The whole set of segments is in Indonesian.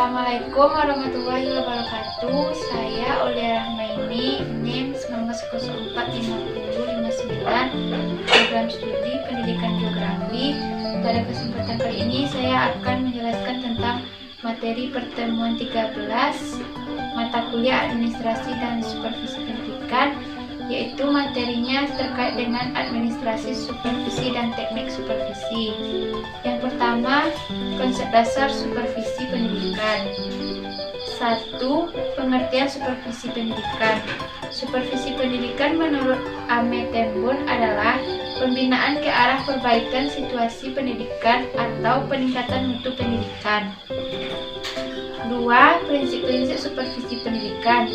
Assalamualaikum warahmatullahi wabarakatuh. Saya Aulia Rahmaini, NIM 19045059, program studi pendidikan geografi. Pada kesempatan kali ini saya akan menjelaskan tentang materi pertemuan 13 mata kuliah administrasi dan supervisi pendidikan, yaitu materinya terkait dengan administrasi, supervisi, dan teknik supervisi. Yang pertama, konsep dasar supervisi pendidikan. 1. Pengertian supervisi pendidikan. Supervisi pendidikan menurut Ame Tembun adalah pembinaan ke arah perbaikan situasi pendidikan atau peningkatan mutu pendidikan. 2. Prinsip-prinsip supervisi pendidikan.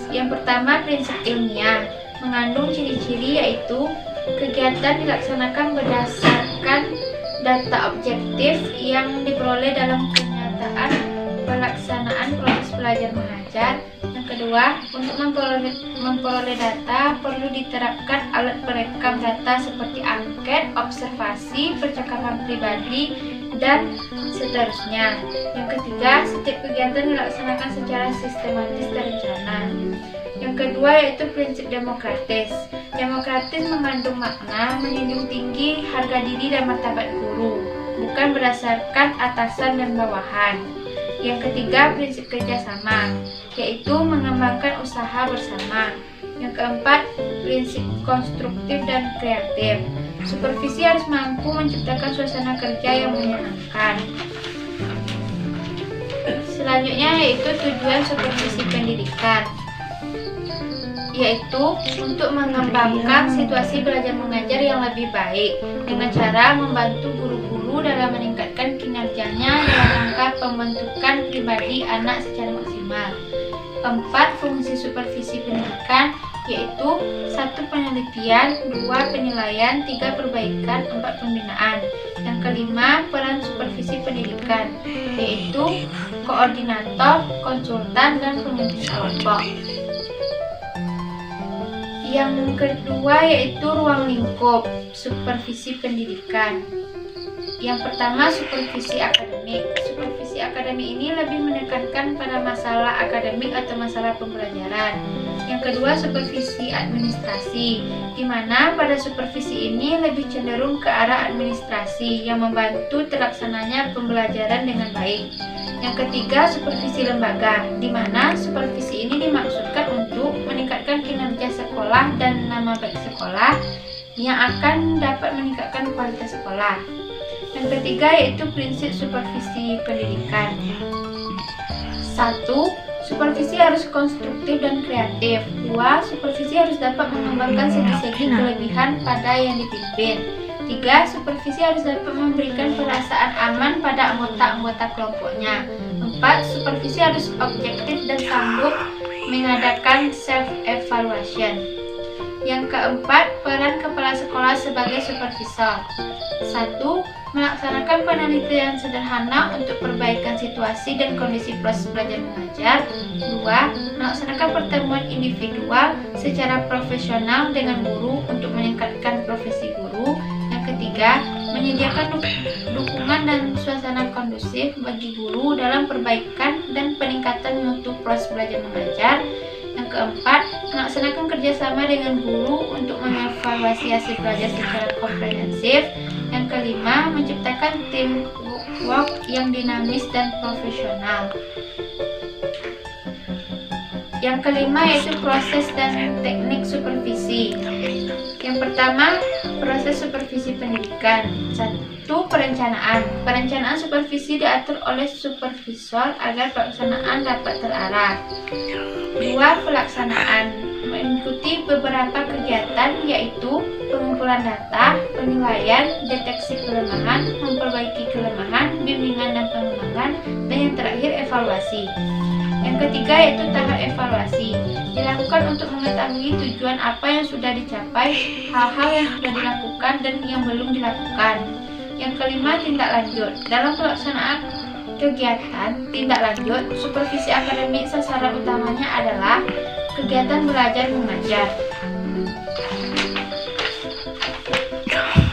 Yang pertama, prinsip ilmiah, mengandung ciri-ciri yaitu kegiatan dilaksanakan berdasarkan data objektif yang diperoleh dalam kenyataan pelaksanaan proses belajar mengajar. Yang kedua, untuk memperoleh data perlu diterapkan alat perekam data seperti angket, observasi, percakapan pribadi, dan seterusnya. Yang ketiga, setiap kegiatan dilaksanakan secara sistematis terencana. Yang kedua yaitu prinsip demokratis. Demokratis mengandung makna menjunjung tinggi harga diri dan martabat guru, bukan berdasarkan atasan dan bawahan. Yang ketiga, prinsip kerjasama, yaitu mengembangkan usaha bersama. Yang keempat, prinsip konstruktif dan kreatif. Supervisi harus mampu menciptakan suasana kerja yang menyenangkan. Selanjutnya yaitu tujuan supervisi pendidikan, yaitu untuk mengembangkan situasi belajar mengajar yang lebih baik dengan cara membantu guru-guru dalam meningkatkan kinerjanya dalam rangka pembentukan pribadi anak secara maksimal. 4. Fungsi supervisi pendidikan, yaitu 1. Penelitian, 2. Penilaian, 3. Perbaikan, 4. Pembinaan. Yang kelima, peran supervisi pendidikan, yaitu koordinator, konsultan, dan pemimpin kelompok. Yang kedua yaitu ruang lingkup supervisi pendidikan. Yang pertama, supervisi akademik. Supervisi akademik ini lebih menekankan pada masalah akademik atau masalah pembelajaran. Yang kedua, supervisi administrasi, di mana pada supervisi ini lebih cenderung ke arah administrasi yang membantu terlaksananya pembelajaran dengan baik. Yang ketiga, supervisi lembaga, di mana supervisi ini dimaksudkan untuk meningkatkan kinerja sekolah dan nama baik sekolah yang akan dapat meningkatkan kualitas sekolah. Yang ketiga yaitu prinsip supervisi pendidikan. 1. Supervisi harus konstruktif dan kreatif. 2. Supervisi harus dapat mengembangkan segi-segi kelebihan pada yang dipimpin. 3. Supervisi harus dapat memberikan perasaan aman pada anggota-anggota kelompoknya. 4. Supervisi harus objektif dan sanggup mengadakan self-evaluation. Yang keempat, peran kepala sekolah sebagai supervisor. 1. Melaksanakan penelitian sederhana untuk perbaikan situasi dan kondisi proses belajar mengajar. 2. Melaksanakan pertemuan individual secara profesional dengan guru untuk meningkatkan profesi guru. Yang ketiga, menyediakan dukungan dan suasana kondusif bagi guru dalam perbaikan dan peningkatan mutu proses belajar mengajar. Yang keempat, melaksanakan kerjasama dengan guru untuk mengevaluasi hasil belajar secara komprehensif. Yang kelima, menciptakan teamwork yang dinamis dan profesional. Yang kelima yaitu proses dan teknik supervisi. Yang pertama, proses supervisi pendidikan. 1. Perencanaan. Perencanaan supervisi diatur oleh supervisor agar pelaksanaan dapat terarah. 2. Pelaksanaan. Mengikuti beberapa kegiatan yaitu pengumpulan data, penilaian, deteksi kelemahan, memperbaiki kelemahan, bimbingan dan pengembangan, dan yang terakhir evaluasi. Yang ketiga yaitu tahap evaluasi, dilakukan untuk mengetahui tujuan apa yang sudah dicapai, hal-hal yang sudah dilakukan dan yang belum dilakukan. Yang kelima, tindak lanjut. Dalam pelaksanaan kegiatan tindak lanjut, supervisi akademik sasaran utamanya adalah kegiatan belajar mengajar.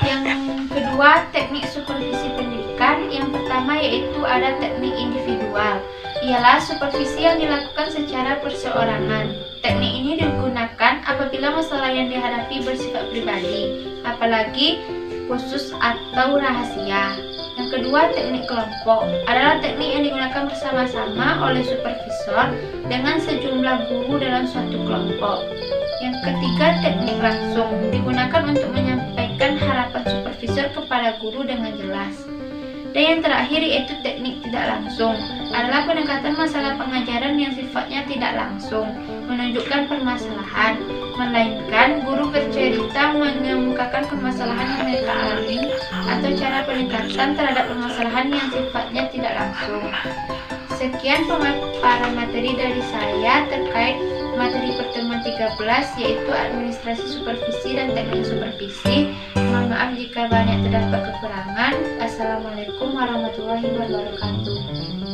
Yang kedua, teknik supervisi pendidikan. Yang pertama yaitu ada teknik individual. Ialah supervisi yang dilakukan secara perseorangan. Teknik ini digunakan apabila masalah yang dihadapi bersifat pribadi, apalagi khusus atau rahasia. Yang kedua, teknik kelompok adalah teknik yang digunakan bersama-sama oleh supervisor dengan sejumlah guru dalam suatu kelompok. Yang ketiga, teknik langsung digunakan untuk menyampaikan harapan supervisor kepada guru dengan jelas. Dan yang terakhir yaitu teknik tidak langsung adalah pendekatan masalah pengajaran yang sifatnya tidak langsung menunjukkan permasalahan, melainkan guru bercerita mengemukakan permasalahan yang mereka alami atau cara pendekatan terhadap permasalahan yang sifatnya tidak langsung. Sekian pemaparan materi dari saya terkait materi pertemuan 13 yaitu administrasi supervisi dan teknik supervisi. Mohon maaf jika banyak terdapat kekurangan. Assalamualaikum warahmatullahi wabarakatuh.